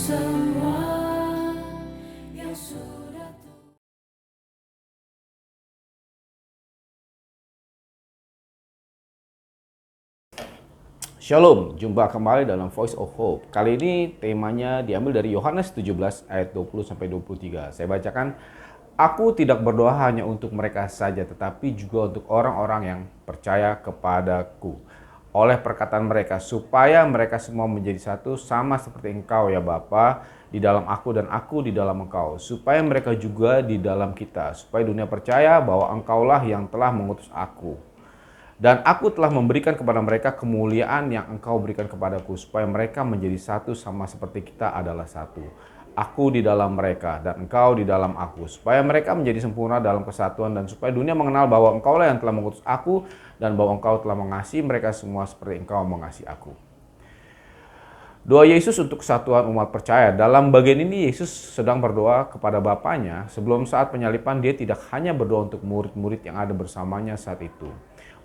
semua yang sudah. Shalom, jumpa kembali dalam Voice of Hope. Kali ini temanya diambil dari Yohanes 17 ayat 20-23. Saya bacakan, "Aku tidak berdoa hanya untuk mereka saja, tetapi juga untuk orang-orang yang percaya kepadaku. Oleh perkataan mereka, supaya mereka semua menjadi satu, sama seperti Engkau ya Bapa, di dalam aku dan aku di dalam Engkau. Supaya mereka juga di dalam kita, supaya dunia percaya bahwa Engkaulah yang telah mengutus aku. Dan aku telah memberikan kepada mereka kemuliaan yang Engkau berikan kepadaku, supaya mereka menjadi satu sama seperti kita adalah satu. Aku di dalam mereka dan Engkau di dalam aku, supaya mereka menjadi sempurna dalam kesatuan, dan supaya dunia mengenal bahwa Engkaulah yang telah mengutus aku, dan bahwa Engkau telah mengasihi mereka semua seperti Engkau mengasihi aku." Doa Yesus untuk kesatuan umat percaya. Dalam bagian ini Yesus sedang berdoa kepada Bapanya. Sebelum saat penyaliban, dia tidak hanya berdoa untuk murid-murid yang ada bersamanya saat itu,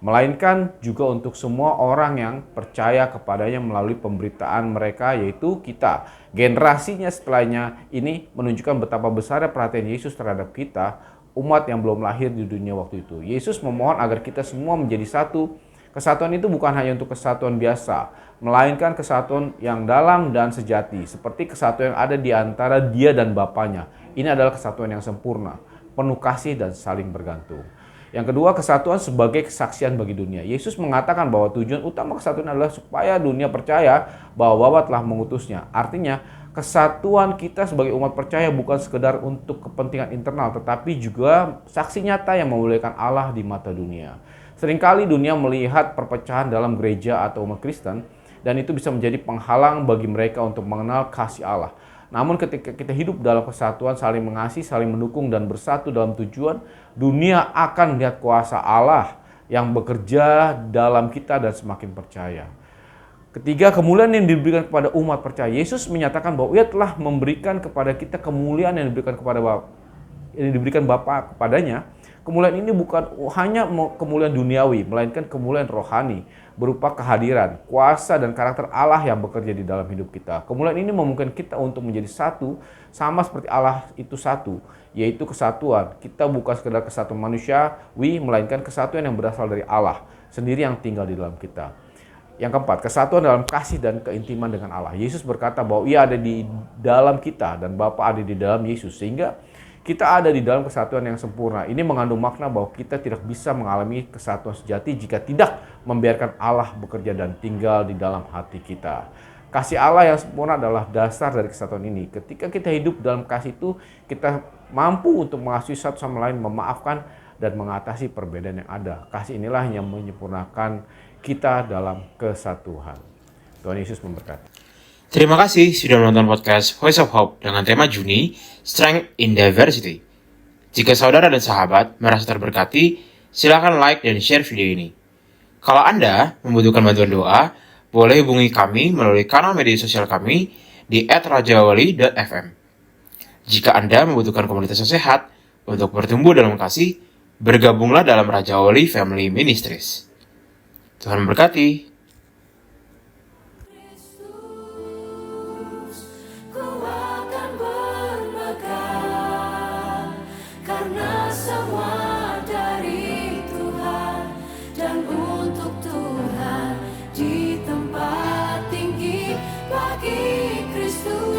melainkan juga untuk semua orang yang percaya kepadanya melalui pemberitaan mereka, yaitu kita. Generasinya setelahnya ini menunjukkan betapa besarnya perhatian Yesus terhadap kita, umat yang belum lahir di dunia waktu itu. Yesus memohon agar kita semua menjadi satu. Kesatuan itu bukan hanya untuk kesatuan biasa, melainkan kesatuan yang dalam dan sejati, seperti kesatuan yang ada di antara Dia dan Bapanya. Ini adalah kesatuan yang sempurna, penuh kasih dan saling bergantung. Yang kedua, kesatuan sebagai kesaksian bagi dunia. Yesus mengatakan bahwa tujuan utama kesatuan adalah supaya dunia percaya bahwa Bapa telah mengutusnya. Artinya, kesatuan kita sebagai umat percaya bukan sekedar untuk kepentingan internal, tetapi juga saksi nyata yang memuliakan Allah di mata dunia. Seringkali dunia melihat perpecahan dalam gereja atau umat Kristen, dan itu bisa menjadi penghalang bagi mereka untuk mengenal kasih Allah. Namun ketika kita hidup dalam kesatuan, saling mengasihi, saling mendukung, dan bersatu dalam tujuan, dunia akan melihat kuasa Allah yang bekerja dalam kita dan semakin percaya. Ketiga, kemuliaan yang diberikan kepada umat percaya. Yesus menyatakan bahwa Ia telah memberikan kepada kita kemuliaan yang diberikan Bapa kepadanya. Kemuliaan ini bukan hanya kemuliaan duniawi, melainkan kemuliaan rohani, berupa kehadiran, kuasa, dan karakter Allah yang bekerja di dalam hidup kita. Kemuliaan ini memungkinkan kita untuk menjadi satu, sama seperti Allah itu satu, yaitu kesatuan. Kita bukan sekedar kesatuan manusiawi, melainkan kesatuan yang berasal dari Allah sendiri yang tinggal di dalam kita. Yang keempat, kesatuan dalam kasih dan keintiman dengan Allah. Yesus berkata bahwa Ia ada di dalam kita dan Bapa ada di dalam Yesus, sehingga kita ada di dalam kesatuan yang sempurna. Ini mengandung makna bahwa kita tidak bisa mengalami kesatuan sejati jika tidak membiarkan Allah bekerja dan tinggal di dalam hati kita. Kasih Allah yang sempurna adalah dasar dari kesatuan ini. Ketika kita hidup dalam kasih itu, kita mampu untuk mengasihi satu sama lain, memaafkan, dan mengatasi perbedaan yang ada. Kasih inilah yang menyempurnakan kita dalam kesatuan. Tuhan Yesus memberkati. Terima kasih sudah menonton podcast Voice of Hope dengan tema Juni, Strength in Diversity. Jika saudara dan sahabat merasa terberkati, silakan like dan share video ini. Kalau Anda membutuhkan bantuan doa, boleh hubungi kami melalui kanal media sosial kami di @rajawali.fm. Jika Anda membutuhkan komunitas yang sehat untuk bertumbuh dalam kasih, bergabunglah dalam Rajawali Family Ministries. Tuhan memberkati. Karena semua dari Tuhan dan untuk Tuhan di tempat tinggi bagi Kristus.